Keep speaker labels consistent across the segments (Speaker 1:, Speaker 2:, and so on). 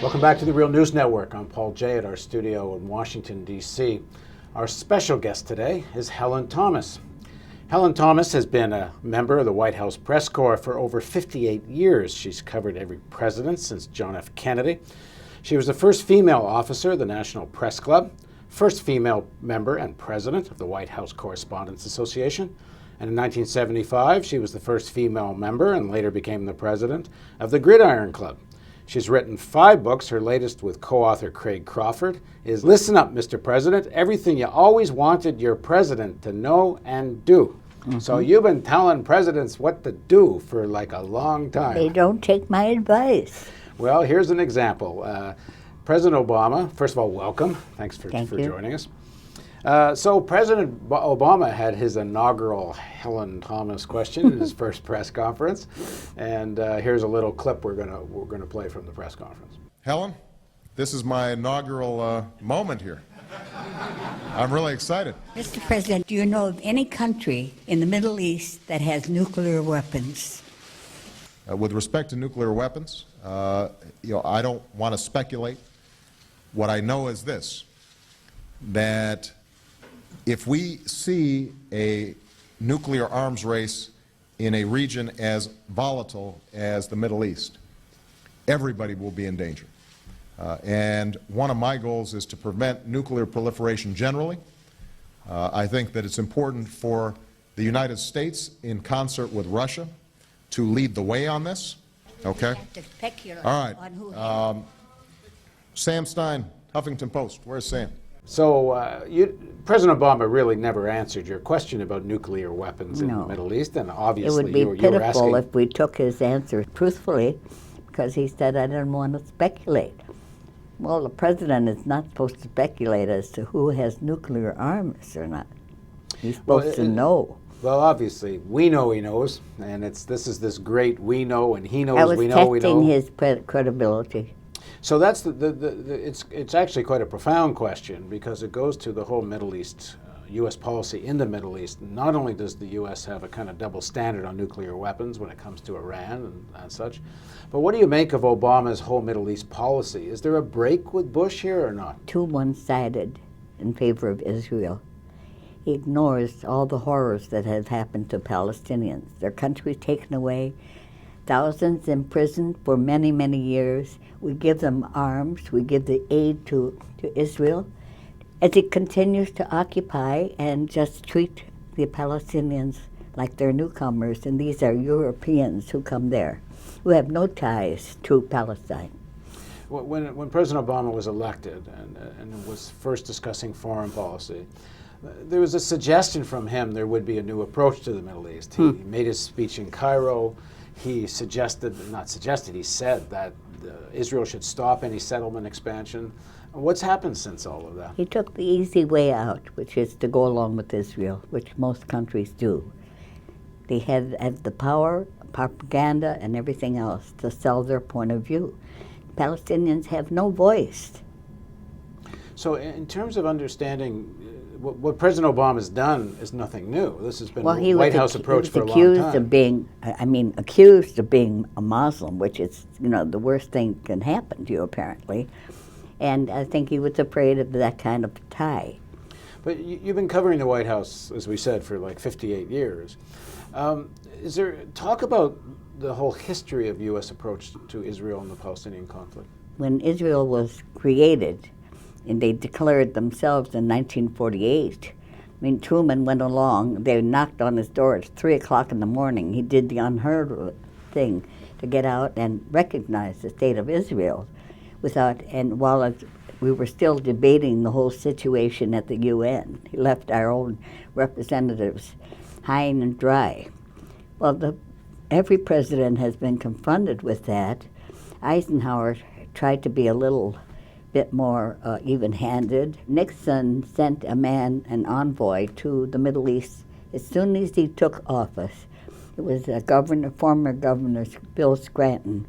Speaker 1: Welcome back to the Real News Network. I'm Paul Jay at our studio in Washington, D.C. Our special guest today is Helen Thomas. Helen Thomas has been a member of the White House press corps for over 58 years. She's covered every president since John F. Kennedy. She was the first female officer of the National Press Club, first female member and president of the White House Correspondents Association, and in 1975 she was the first female member and later became the president of the Gridiron Club. She's written 5 books. Her latest, with co-author Craig Crawford, is Listen Up, Mr. President, Everything You Always Wanted Your President to Know and Do. Mm-hmm. So you've been telling presidents what to do for like a long time.
Speaker 2: They don't take my advice.
Speaker 1: Well, here's an example. President Obama, first of all, welcome. Thanks for joining us. So President Obama had his inaugural Helen Thomas question in his first press conference, and here's a little clip we're gonna play from the press conference.
Speaker 3: Helen, this is my inaugural moment here. I'm really excited.
Speaker 2: Mr. President, do you know of any country in the Middle East that has nuclear weapons?
Speaker 3: With respect to nuclear weapons, I don't want to speculate. What I know is this, that if we see a nuclear arms race in a region as volatile as the Middle East, everybody will be in danger. And one of my goals is to prevent nuclear proliferation generally. I think that it's important for the United States, in concert with Russia, to lead the way on this. Okay? All right. Sam Stein, Huffington Post. Where's Sam?
Speaker 1: So President Obama really never answered your question about nuclear weapons in the Middle East, and obviously
Speaker 2: it would be
Speaker 1: you were
Speaker 2: pitiful
Speaker 1: asking
Speaker 2: if we took his answer truthfully, because he said I didn't want to speculate. Well, the president is not supposed to speculate as to who has nuclear arms or not. He's supposed to know.
Speaker 1: Well, obviously, we know he knows, and this is this great we know, and he knows we know we know.
Speaker 2: I was testing his credibility.
Speaker 1: So that's it's actually quite a profound question, because it goes to the whole Middle East, U.S. policy in the Middle East. Not only does the U.S. have a kind of double standard on nuclear weapons when it comes to Iran and such, but what do you make of Obama's whole Middle East policy? Is there a break with Bush here or not?
Speaker 2: Too one-sided in favor of Israel. He ignores all the horrors that have happened to Palestinians. Their country taken away, thousands imprisoned for many, many years. We give them arms, we give the aid to Israel, as it continues to occupy and just treat the Palestinians like they're newcomers, and these are Europeans who come there, who have no ties to Palestine.
Speaker 1: When President Obama was elected and was first discussing foreign policy, there was a suggestion from him there would be a new approach to the Middle East. He made his speech in Cairo. He he said that Israel should stop any settlement expansion. What's happened since all of that?
Speaker 2: He took the easy way out, which is to go along with Israel, which most countries do. They have the power, propaganda, and everything else to sell their point of view. Palestinians have no voice.
Speaker 1: So in terms of understanding, what President Obama's done is nothing new. This has been the White House approach for a long time.
Speaker 2: He was accused of being a Muslim, which is, the worst thing that can happen to you, apparently. And I think he was afraid of that kind of tie.
Speaker 1: But you've been covering the White House, as we said, for like 58 years. Is there talk about the whole history of U.S. approach to Israel and the Palestinian conflict?
Speaker 2: When Israel was created, and they declared themselves in 1948. Truman went along. They knocked on his door at 3 o'clock in the morning. He did the unheard of thing to get out and recognize the state of Israel. While we were still debating the whole situation at the UN, he left our own representatives high and dry. Well, every president has been confronted with that. Eisenhower tried to be a little bit more even-handed. Nixon sent an envoy to the Middle East as soon as he took office. It was former governor Bill Scranton,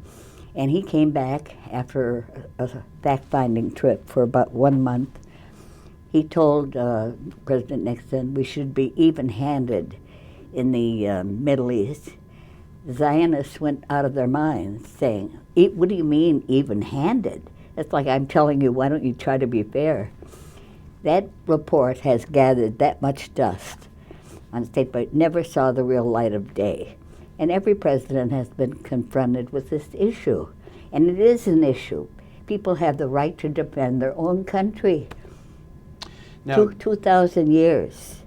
Speaker 2: and he came back after a fact-finding trip for about 1 month. He told President Nixon we should be even-handed in the Middle East. The Zionists went out of their minds saying, what do you mean even-handed? It's like I'm telling you, why don't you try to be fair? That report has gathered that much dust on state, but never saw the real light of day. And every president has been confronted with this issue. And it is an issue. People have the right to defend their own country.
Speaker 1: Now,
Speaker 2: 2,000 years.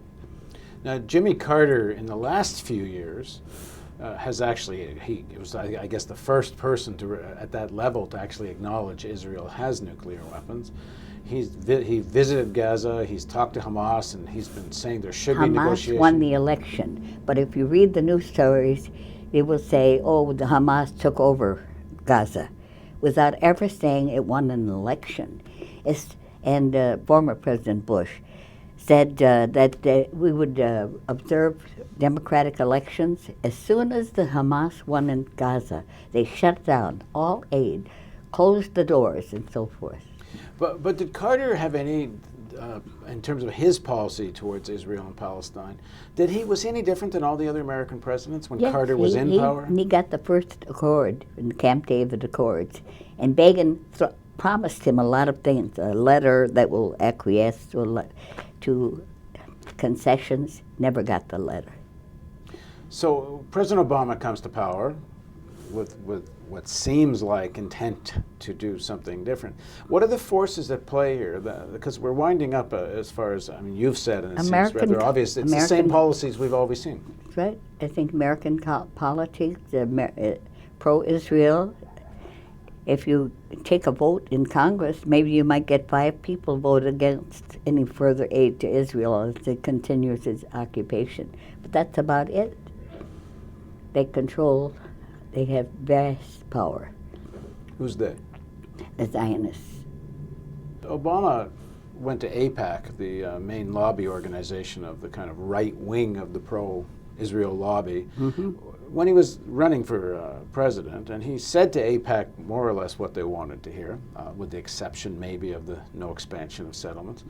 Speaker 1: Now, Jimmy Carter, in the last few years, has actually, he was, I guess, the first person at that level to actually acknowledge Israel has nuclear weapons. He visited Gaza, he's talked to Hamas, and he's been saying there should be negotiations.
Speaker 2: Hamas won the election. But if you read the news stories, they will say, oh, the Hamas took over Gaza, without ever saying it won an election. And former President Bush said that we would observe democratic elections. As soon as the Hamas won in Gaza, they shut down all aid, closed the doors, and so forth.
Speaker 1: But did Carter have any, in terms of his policy towards Israel and Palestine, was he any different than all the other American presidents when
Speaker 2: Yes,
Speaker 1: Carter was in power?
Speaker 2: He got the first accord in the Camp David Accords, and Begin promised him a lot of things, a letter that will acquiesce to concessions, never got the letter.
Speaker 1: So President Obama comes to power with what seems like intent to do something different. What are the forces at play here? Because we're winding up as far as, I mean, you've said, and it seems rather obvious, it's the same policies we've always seen.
Speaker 2: Right. I think American politics, pro-Israel, if you take a vote in Congress, maybe you might get 5 people vote against any further aid to Israel as it continues its occupation. But that's about it. They have vast power.
Speaker 1: Who's they?
Speaker 2: The Zionists.
Speaker 1: Obama went to AIPAC, the main lobby organization of the kind of right wing of the pro-Israel lobby, when he was running for president, and he said to AIPAC more or less what they wanted to hear, with the exception maybe of the no expansion of settlements.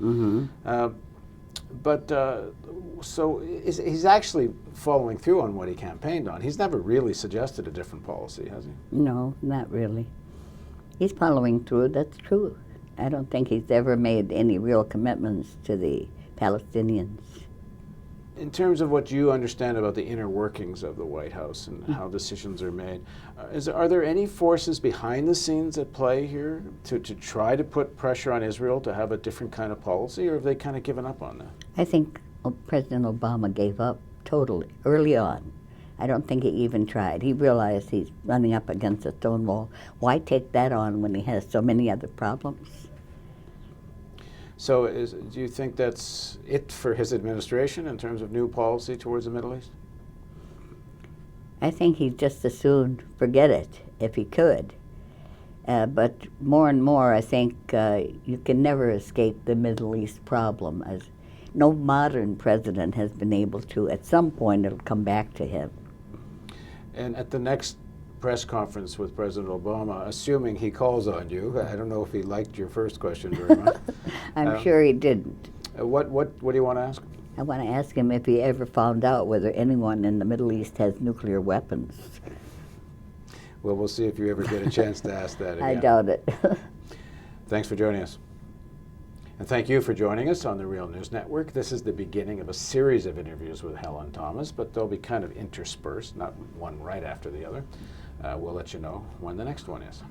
Speaker 1: So he's actually following through on what he campaigned on. He's never really suggested a different policy, has he?
Speaker 2: No, not really. He's following through, that's true. I don't think he's ever made any real commitments to the Palestinians.
Speaker 1: In terms of what you understand about the inner workings of the White House and how decisions are made, are there any forces behind the scenes at play here to try to put pressure on Israel to have a different kind of policy, or have they kind of given up on that?
Speaker 2: I think President Obama gave up totally early on. I don't think he even tried. He realized he's running up against a stone wall. Why take that on when he has so many other problems?
Speaker 1: So do you think that's it for his administration in terms of new policy towards the Middle East?
Speaker 2: I think he'd just as soon forget it if he could. But more and more, I think you can never escape the Middle East problem. As no modern president has been able to. At some point, it'll come back to him.
Speaker 1: And at the next press conference with President Obama, assuming he calls on you, I don't know if he liked your first question very much.
Speaker 2: I'm sure he didn't.
Speaker 1: What do you want to ask him?
Speaker 2: I want to ask him if he ever found out whether anyone in the Middle East has nuclear weapons.
Speaker 1: Well, we'll see if you ever get a chance to ask that again.
Speaker 2: I doubt it.
Speaker 1: Thanks for joining us. And thank you for joining us on the Real News Network. This is the beginning of a series of interviews with Helen Thomas, but they'll be kind of interspersed, not one right after the other. We'll let you know when the next one is.